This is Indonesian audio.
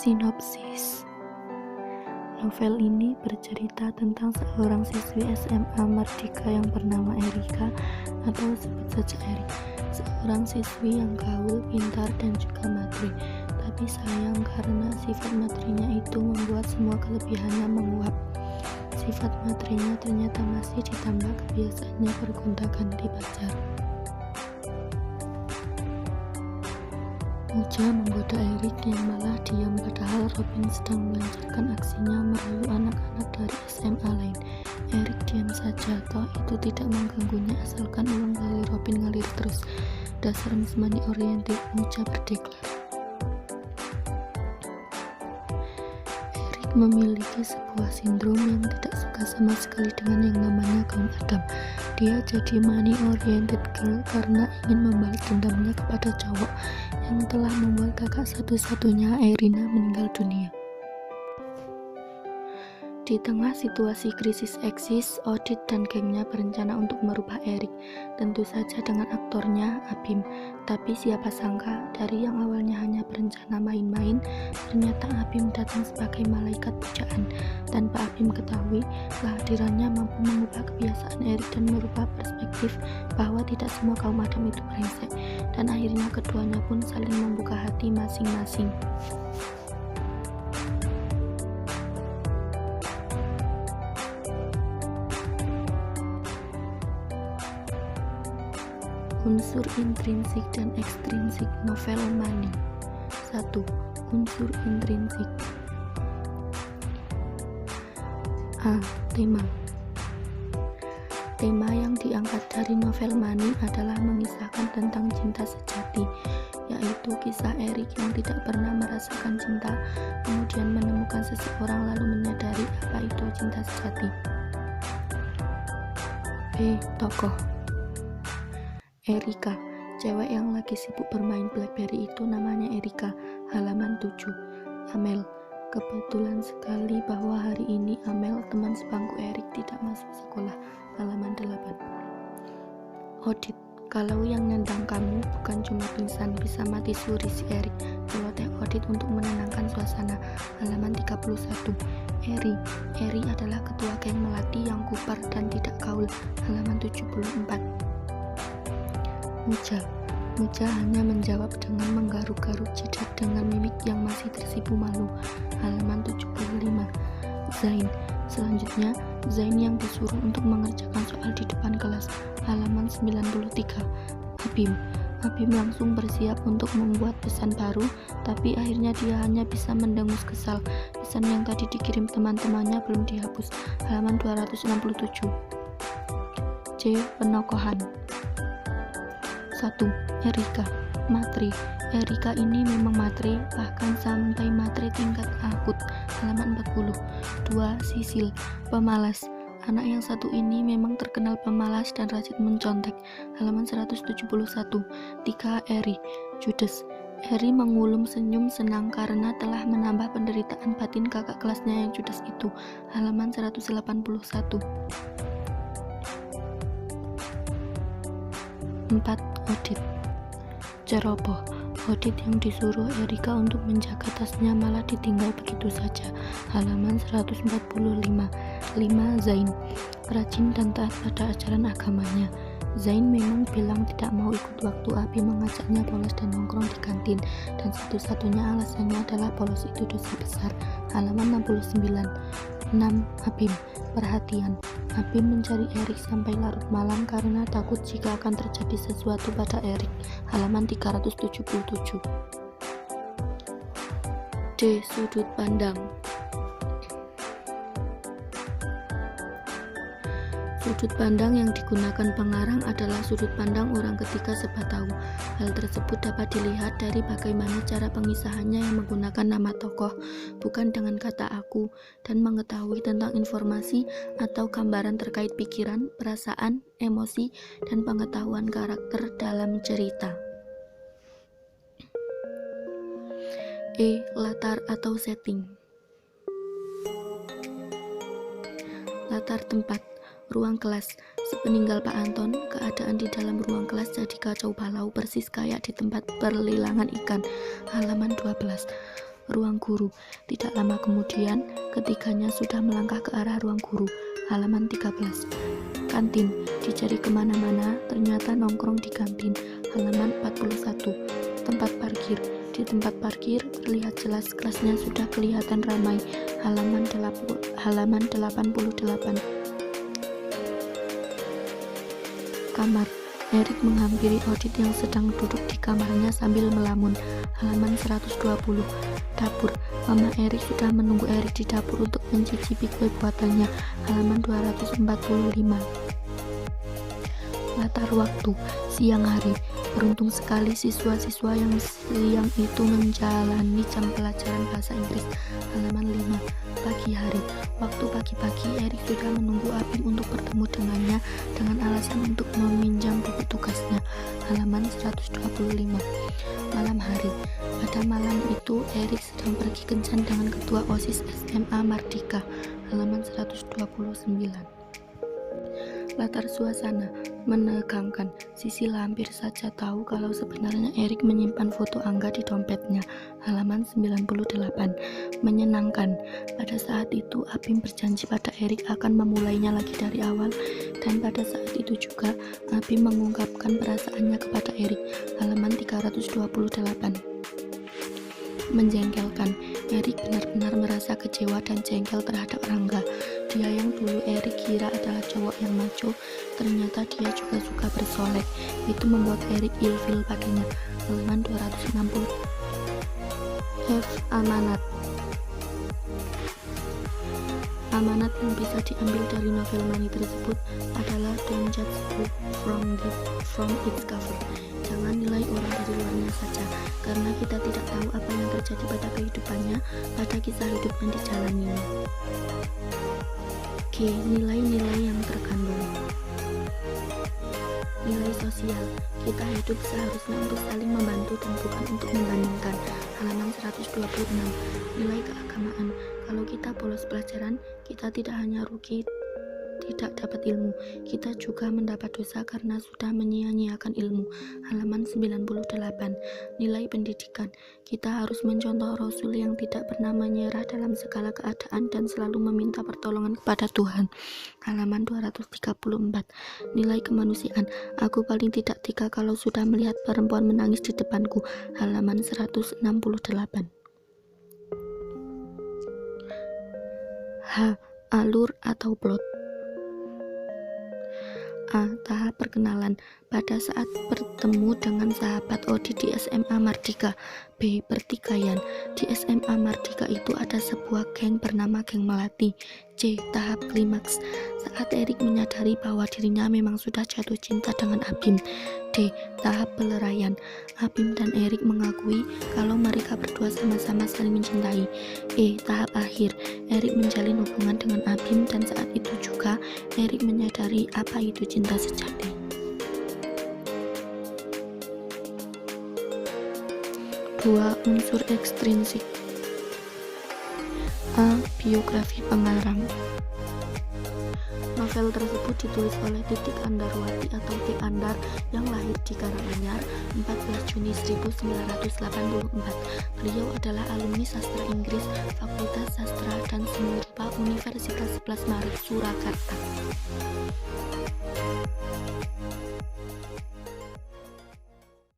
Sinopsis. Novel ini bercerita tentang seorang siswi SMA Merdeka yang bernama Erika atau sebut saja Eri. Seorang siswi yang gaul, pintar, dan juga matre. Tapi sayang karena sifat materinya itu membuat semua kelebihannya menguap. Sifat materinya ternyata masih ditambah kebiasaannya bergonta-ganti pacar. Muja menggoda Erik yang malah diam padahal Robin sedang melancarkan aksinya merayu anak-anak dari SMA lain. Erik diam saja, toh itu tidak mengganggunya asalkan uang dari Robin ngalir terus. Dasar money oriented, Muja berdeklar. Erik memiliki sebuah sindrom yang tidak suka sama sekali dengan yang namanya kaum Adam. Dia jadi money oriented girl karena ingin membalas dendamnya kepada cowok yang telah membuat kakak satu-satunya Irina meninggal dunia. Di tengah situasi krisis eksis, Odit dan gengnya berencana untuk merubah Erik, tentu saja dengan aktornya Abim. Tapi siapa sangka, dari yang awalnya hanya berencana main-main, ternyata Abim datang sebagai malaikat pujaan. Tanpa Abim ketahui, kehadirannya mampu mengubah kebiasaan Erik dan merubah perspektif bahwa tidak semua kaum Adam itu brengsek. Dan akhirnya keduanya pun saling membuka hati masing-masing. Unsur intrinsik dan ekstrinsik novel Money. 1. Unsur intrinsik. A. Tema. Tema yang diangkat dari novel Money adalah mengisahkan tentang cinta sejati, yaitu kisah Erik yang tidak pernah merasakan cinta, kemudian menemukan seseorang lalu menyadari apa itu cinta sejati. B. Tokoh. Erika, cewek yang lagi sibuk bermain BlackBerry itu namanya Erika. Halaman 7. Amel, kebetulan sekali bahwa hari ini Amel, teman sebangku Erik, tidak masuk sekolah. Halaman 8. Odit, kalau yang nendang kamu bukan cuma pingsan, bisa mati suri si Erik. Celoteh Odit untuk menenangkan suasana. Halaman 31. Eri adalah ketua geng melati yang kupar dan tidak gaul. Halaman 74. Muja hanya menjawab dengan menggaruk-garuk jidat dengan mimik yang masih tersipu malu. Halaman 75. Zain, selanjutnya Zain yang disuruh untuk mengerjakan soal di depan kelas. Halaman 93. Abim langsung bersiap untuk membuat pesan baru, tapi akhirnya dia hanya bisa mendengus kesal. Pesan yang tadi dikirim teman-temannya belum dihapus. Halaman 267. C. Penokohan. 1. Erika, matri. Erika ini memang matri, bahkan sampai matri tingkat akut. Halaman 40. 2. Sisil, pemalas. Anak yang satu ini memang terkenal pemalas dan rajin mencontek. Halaman 171. 3. Eri, judes. Eri mengulum senyum senang karena telah menambah penderitaan batin kakak kelasnya yang judes itu. Halaman 181. 4. Odit, ceroboh. Odit yang disuruh Erika untuk menjaga tasnya malah ditinggal begitu saja. Halaman 145. 5. Zain, rajin dan taat pada ajaran agamanya. Zain memang bilang tidak mau ikut waktu Abi mengajaknya bolos dan nongkrong di kantin, dan satu-satunya alasannya adalah bolos itu dosa besar. Halaman 69. 6. Abim, perhatian. Abim mencari Erik sampai larut malam karena takut jika akan terjadi sesuatu pada Erik. Halaman 377. D. Sudut pandang. Sudut pandang yang digunakan pengarang adalah sudut pandang orang ketiga serba tahu. Hal tersebut dapat dilihat dari bagaimana cara pengisahannya yang menggunakan nama tokoh, bukan dengan kata aku, dan mengetahui tentang informasi atau gambaran terkait pikiran, perasaan, emosi, dan pengetahuan karakter dalam cerita. E. Latar atau setting. Latar tempat. Ruang kelas. Sepeninggal Pak Anton, keadaan di dalam ruang kelas jadi kacau balau persis kayak di tempat perlelangan ikan. Halaman 12. Ruang guru. Tidak lama kemudian, ketiganya sudah melangkah ke arah ruang guru. Halaman 13. Kantin. Dicari kemana-mana, ternyata nongkrong di kantin. Halaman 41. Tempat parkir. Di tempat parkir, terlihat jelas kelasnya sudah kelihatan ramai. Halaman 88. Kamar. Erik menghampiri Odit yang sedang duduk di kamarnya sambil melamun. Halaman 120. Dapur. Mama Erik sudah menunggu Erik di dapur untuk mencicipi kue buatannya. Halaman 245. Latar waktu. Siang hari. Beruntung sekali siswa-siswa yang siang itu menjalani jam pelajaran bahasa Inggris. Halaman 5. Pagi hari. Waktu pagi-pagi, Erik sudah menunggu Abim untuk bertemu dengannya dengan alasan untuk meminjam buku tugasnya. Halaman 125. Malam hari. Pada malam itu, Erik sedang pergi kencan dengan ketua OSIS SMA Mardika. Halaman 129. Latar suasana menegangkan. Sisil hampir saja tahu kalau sebenarnya Erik menyimpan foto Angga di dompetnya. Halaman 98. Menyenangkan. Pada saat itu Abim berjanji pada Erik akan memulainya lagi dari awal, dan pada saat itu juga Abim mengungkapkan perasaannya kepada Erik. Halaman 328. Menjengkelkan. Erik benar-benar merasa kecewa dan jengkel terhadap Rangga. Dia yang dulu Erik kira adalah cowok yang maco, ternyata dia juga suka bersolek. Itu membuat Erik ilfil padanya. Halaman 260. F. Amanat. Amanat yang bisa diambil dari novel Mani tersebut adalah don't judge book from its cover. Jangan nilai orang dari luarnya saja, karena kita tidak tahu apa yang terjadi pada kehidupannya, pada kisah hidup yang dijalaninya. G. Nilai-nilai yang terkandung. Nilai sosial. Kita hidup seharusnya untuk saling membantu dan bukan untuk membandingkan. Halaman 126. Nilai keagamaan. Kalau kita bolos pelajaran, kita tidak hanya rugi tidak dapat ilmu, kita juga mendapat dosa karena sudah menyia-nyiakan ilmu. Halaman 98. Nilai pendidikan. Kita harus mencontoh Rasul yang tidak pernah menyerah dalam segala keadaan dan selalu meminta pertolongan kepada Tuhan. Halaman 234. Nilai kemanusiaan. Aku paling tidak tega kalau sudah melihat perempuan menangis di depanku. Halaman 168. H. Alur atau plot. A. Tahap perkenalan. Pada saat bertemu dengan sahabat Odit di SMA Mardika. B. Pertikaian. Di SMA Mardika itu ada sebuah geng bernama Geng Melati. C. Tahap klimaks. Saat Erik menyadari bahwa dirinya memang sudah jatuh cinta dengan Abim. D. Tahap peleraian. Abim dan Erik mengakui kalau mereka berdua sama-sama saling mencintai. E. Tahap akhir. Erik menjalin hubungan dengan Abim dan saat itu juga Erik menyadari apa itu cinta sejati. Dua unsur ekstrinsik. A. Biografi pengarang. Novel tersebut ditulis oleh Titik Andarwati atau T. Andar yang lahir di Karanganyar 14 Juni 1984. Beliau adalah alumni sastra Inggris Fakultas Sastra dan Seni Rupa Universitas 11 Maret Surakarta.